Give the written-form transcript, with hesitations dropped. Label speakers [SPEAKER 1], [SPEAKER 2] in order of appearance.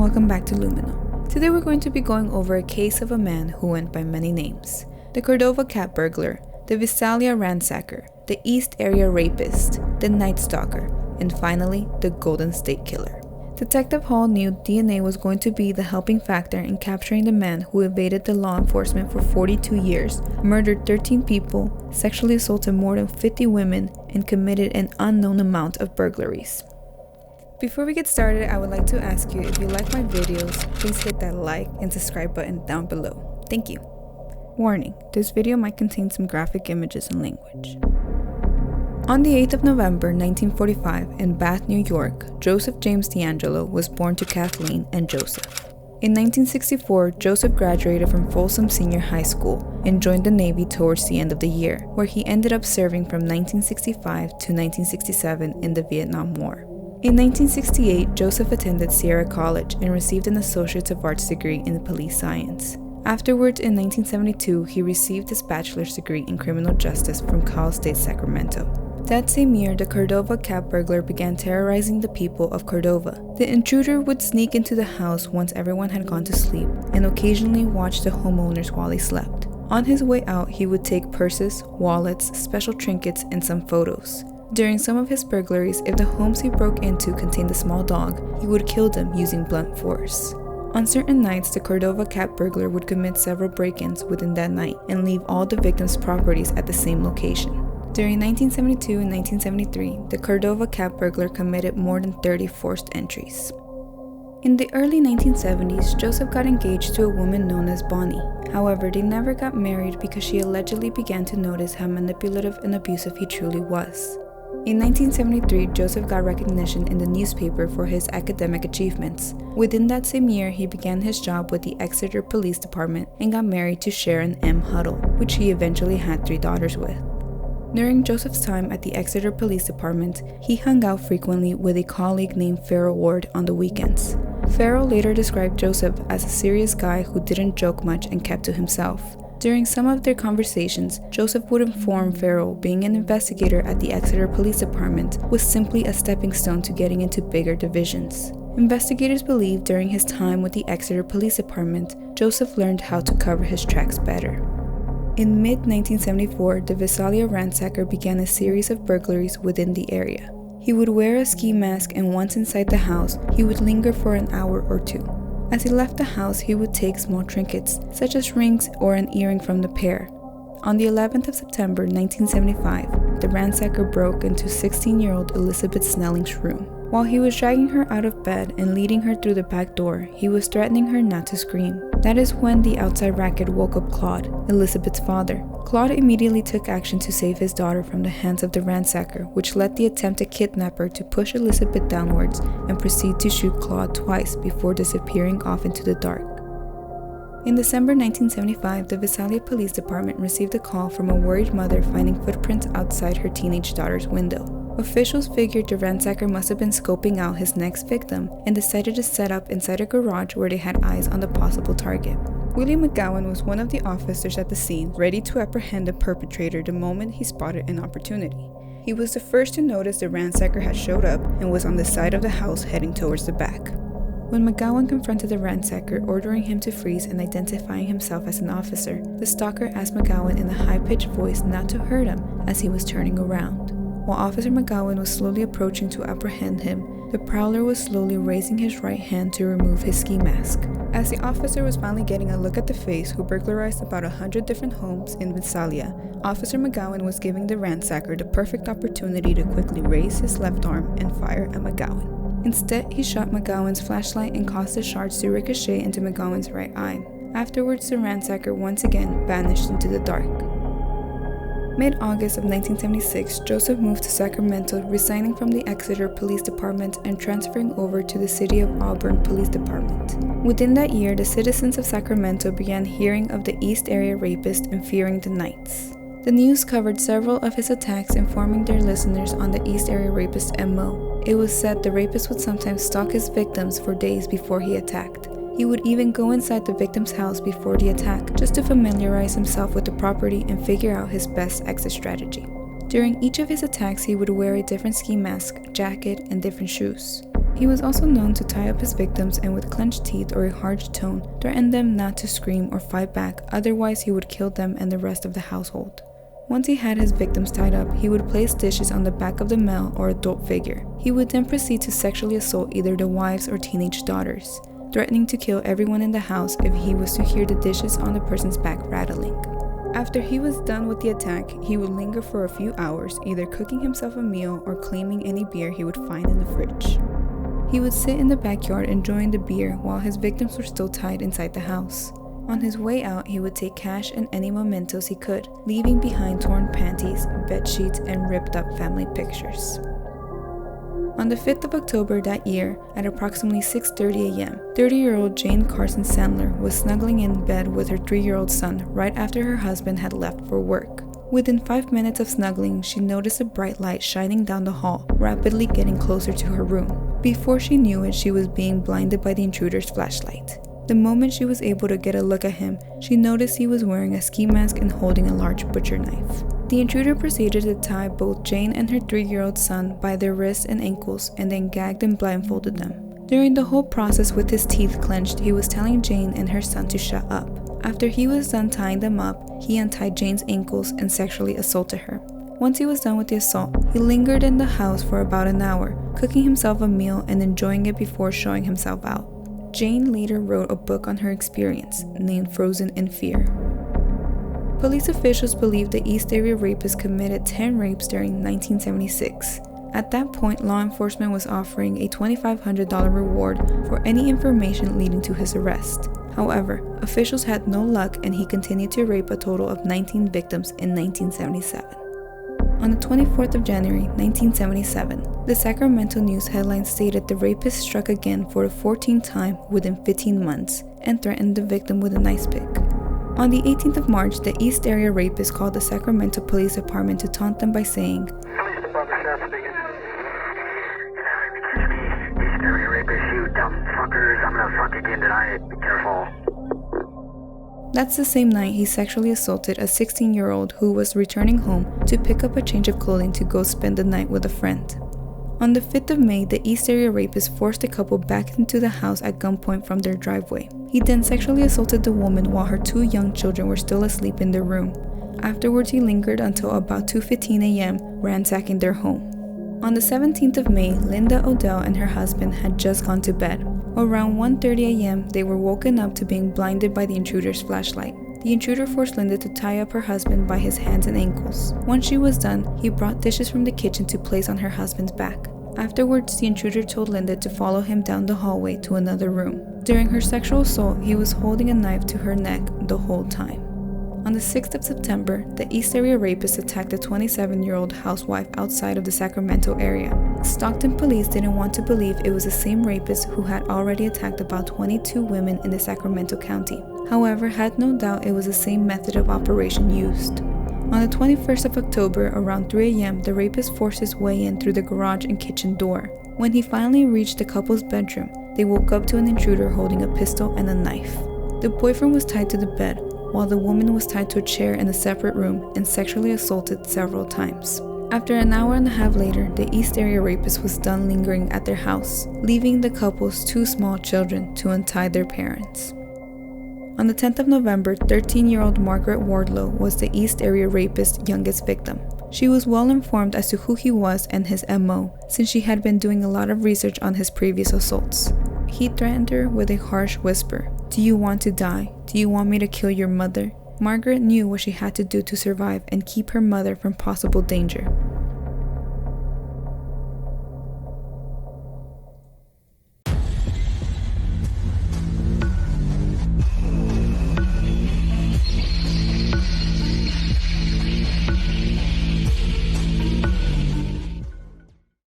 [SPEAKER 1] welcome back to Lumino. Today we're going to be going over a case of a man who went by many names. The Cordova cat burglar, the Visalia ransacker, the East Area rapist, the Night Stalker, and finally, the Golden State Killer. Detective Hall knew DNA was going to be the helping factor in capturing the man who evaded the law enforcement for 42 years, murdered 13 people, sexually assaulted more than 50 women, and committed an unknown amount of burglaries. Before we get started, I would like to ask you, if you like my videos, please hit that like and subscribe button down below. Thank you. Warning, this video might contain some graphic images and language. On the 8th of November 1945 in Bath, New York, Joseph James DeAngelo was born to Kathleen and Joseph. In 1964, Joseph graduated from Folsom Senior High School and joined the Navy towards the end of the year, where he ended up serving from 1965 to 1967 in the Vietnam War. In 1968, Joseph attended Sierra College and received an Associate of Arts degree in police science. Afterwards, in 1972, he received his bachelor's degree in criminal justice from Cal State Sacramento. That same year, the Cordova cat burglar began terrorizing the people of Cordova. The intruder would sneak into the house once everyone had gone to sleep and occasionally watch the homeowners while they slept. On his way out, he would take purses, wallets, special trinkets, and some photos. During some of his burglaries, if the homes he broke into contained a small dog, he would kill them using blunt force. On certain nights, the Cordova cat burglar would commit several break-ins within that night and leave all the victims' properties at the same location. During 1972 and 1973, the Cordova cat burglar committed more than 30 forced entries. In the early 1970s, Joseph got engaged to a woman known as Bonnie. However, they never got married because she allegedly began to notice how manipulative and abusive he truly was. In 1973, Joseph got recognition in the newspaper for his academic achievements. Within that same year, he began his job with the Exeter Police Department and got married to Sharon M. Huddle, which he eventually had 3 daughters with. During Joseph's time at the Exeter Police Department, he hung out frequently with a colleague named Farrell Ward on the weekends. Farrell later described Joseph as a serious guy who didn't joke much and kept to himself. During some of their conversations, Joseph would inform Farrell being an investigator at the Exeter Police Department was simply a stepping stone to getting into bigger divisions. Investigators believe during his time with the Exeter Police Department, Joseph learned how to cover his tracks better. In mid-1974, the Visalia ransacker began a series of burglaries within the area. He would wear a ski mask, and once inside the house, he would linger for an hour or two. As he left the house, he would take small trinkets, such as rings or an earring from the pair. On the 11th of September 1975, the ransacker broke into 16-year-old Elizabeth Snelling's room. While he was dragging her out of bed and leading her through the back door, he was threatening her not to scream. That is when the outside racket woke up Claude, Elizabeth's father. Claude immediately took action to save his daughter from the hands of the ransacker, which led the attempted kidnapper to push Elizabeth downwards and proceed to shoot Claude twice before disappearing off into the dark. In December 1975, the Visalia Police Department received a call from a worried mother finding footprints outside her teenage daughter's window. Officials figured the ransacker must have been scoping out his next victim and decided to set up inside a garage where they had eyes on the possible target. William McGowan was one of the officers at the scene, ready to apprehend the perpetrator the moment he spotted an opportunity. He was the first to notice the ransacker had showed up and was on the side of the house heading towards the back. When McGowan confronted the ransacker, ordering him to freeze and identifying himself as an officer, the stalker asked McGowan in a high-pitched voice not to hurt him as he was turning around. While Officer McGowan was slowly approaching to apprehend him, the prowler was slowly raising his right hand to remove his ski mask. As the officer was finally getting a look at the face who burglarized about 100 different homes in Visalia, Officer McGowan was giving the ransacker the perfect opportunity to quickly raise his left arm and fire at McGowan. Instead, he shot McGowan's flashlight and caused the shards to ricochet into McGowan's right eye. Afterwards, the ransacker once again vanished into the dark. Mid-August of 1976, Joseph moved to Sacramento, resigning from the Exeter Police Department and transferring over to the City of Auburn Police Department. Within that year, the citizens of Sacramento began hearing of the East Area rapist and fearing the Knights. The news covered several of his attacks, informing their listeners on the East Area rapist MO. It was said the rapist would sometimes stalk his victims for days before he attacked. He would even go inside the victim's house before the attack, just to familiarize himself with the property and figure out his best exit strategy. During each of his attacks, he would wear a different ski mask, jacket, and different shoes. He was also known to tie up his victims and with clenched teeth or a harsh tone, threaten them not to scream or fight back, otherwise he would kill them and the rest of the household. Once he had his victims tied up, he would place dishes on the back of the male or adult figure. He would then proceed to sexually assault either the wives or teenage daughters, threatening to kill everyone in the house if he was to hear the dishes on the person's back rattling. After he was done with the attack, he would linger for a few hours, either cooking himself a meal or claiming any beer he would find in the fridge. He would sit in the backyard enjoying the beer while his victims were still tied inside the house. On his way out, he would take cash and any mementos he could, leaving behind torn panties, bed sheets, and ripped up family pictures. On the 5th of October that year, at approximately 6:30 a.m., 30-year-old Jane Carson Sandler was snuggling in bed with her 3-year-old son right after her husband had left for work. Within 5 minutes of snuggling, she noticed a bright light shining down the hall, rapidly getting closer to her room. Before she knew it, she was being blinded by the intruder's flashlight. The moment she was able to get a look at him, she noticed he was wearing a ski mask and holding a large butcher knife. The intruder proceeded to tie both Jane and her 3-year-old son by their wrists and ankles and then gagged and blindfolded them. During the whole process with his teeth clenched, he was telling Jane and her son to shut up. After he was done tying them up, he untied Jane's ankles and sexually assaulted her. Once he was done with the assault, he lingered in the house for about an hour, cooking himself a meal and enjoying it before showing himself out. Jane later wrote a book on her experience, named Frozen in Fear. Police officials believe the East Area rapist committed 10 rapes during 1976. At that point, law enforcement was offering a $2,500 reward for any information leading to his arrest. However, officials had no luck and he continued to rape a total of 19 victims in 1977. On the 24th of January, 1977, the Sacramento News headline stated the rapist struck again for the 14th time within 15 months and threatened the victim with an ice pick. On the 18th of March, the East Area rapist called the Sacramento Police Department to taunt them by saying,
[SPEAKER 2] "Police Department, Sheriff speaking. You catch me, East Area rapist, you dumb fuckers. I'm gonna fuck again tonight. Be careful."
[SPEAKER 1] That's the same night he sexually assaulted a 16-year-old who was returning home to pick up a change of clothing to go spend the night with a friend. On the 5th of May, the East Area rapist forced the couple back into the house at gunpoint from their driveway. He then sexually assaulted the woman while her 2 young children were still asleep in their room. Afterwards, he lingered until about 2:15 a.m., ransacking their home. On the 17th of May, Linda Odell and her husband had just gone to bed. Around 1:30 a.m., they were woken up to being blinded by the intruder's flashlight. The intruder forced Linda to tie up her husband by his hands and ankles. Once she was done, he brought dishes from the kitchen to place on her husband's back. Afterwards, the intruder told Linda to follow him down the hallway to another room. During her sexual assault, he was holding a knife to her neck the whole time. On the 6th of September, the East Area rapist attacked a 27-year-old housewife outside of the Sacramento area. Stockton police didn't want to believe it was the same rapist who had already attacked about 22 women in the Sacramento County. However, had no doubt it was the same method of operation used. On the 21st of October, around 3 a.m., the rapist forced his way in through the garage and kitchen door. When he finally reached the couple's bedroom, they woke up to an intruder holding a pistol and a knife. The boyfriend was tied to the bed, while the woman was tied to a chair in a separate room and sexually assaulted several times. After an hour and a half later, the East Area rapist was done lingering at their house, leaving the couple's 2 small children to untie their parents. On the 10th of November, 13-year-old Margaret Wardlow was the East Area rapist's youngest victim. She was well informed as to who he was and his MO, since she had been doing a lot of research on his previous assaults. He threatened her with a harsh whisper. "Do you want to die? Do you want me to kill your mother?" Margaret knew what she had to do to survive and keep her mother from possible danger.